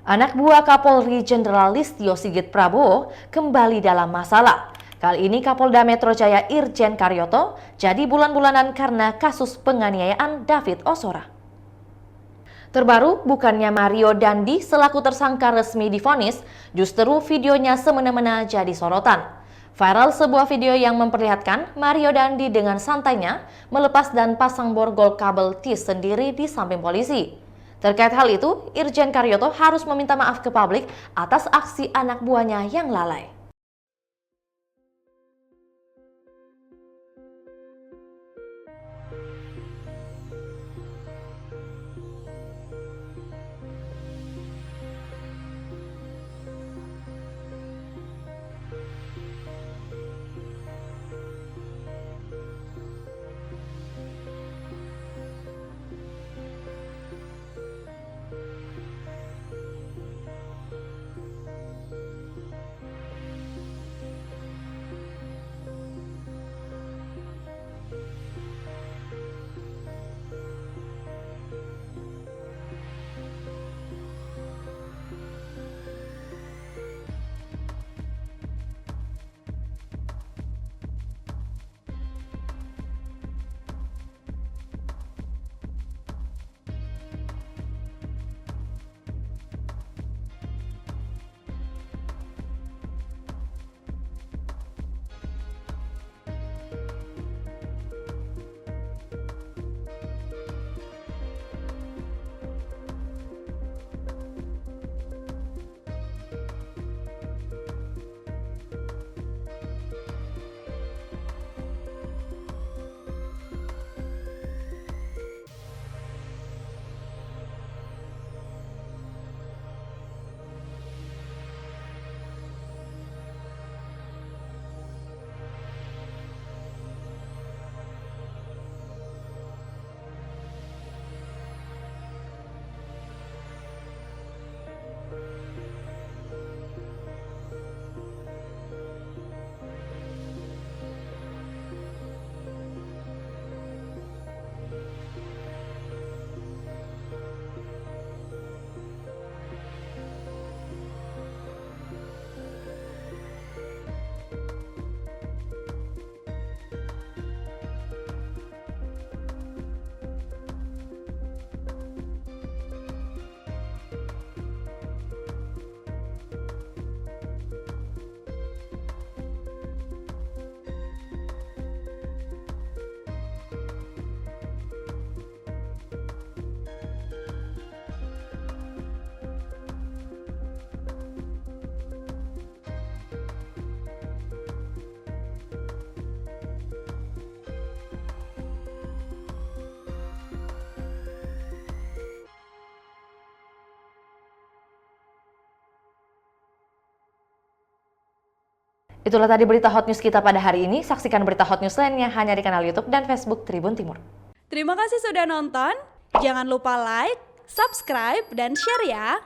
Anak buah Kapolri Jenderal Listio Sigit Prabowo kembali dalam masalah. Kali ini Kapolda Metro Jaya Irjen Karyoto jadi bulan-bulanan karena kasus penganiayaan David Ozora. Terbaru, bukannya Mario Dandi selaku tersangka resmi divonis, justru videonya semena-mena jadi sorotan. Viral sebuah video yang memperlihatkan Mario Dandi dengan santainya melepas dan pasang borgol kabel TIS sendiri di samping polisi. Terkait hal itu, Irjen Karyoto harus meminta maaf ke publik atas aksi anak buahnya yang lalai. Itulah tadi berita hot news kita pada hari ini. Saksikan berita hot news lainnya hanya di kanal YouTube dan Facebook Tribun Timur. Terima kasih sudah nonton. Jangan lupa like, subscribe, dan share ya.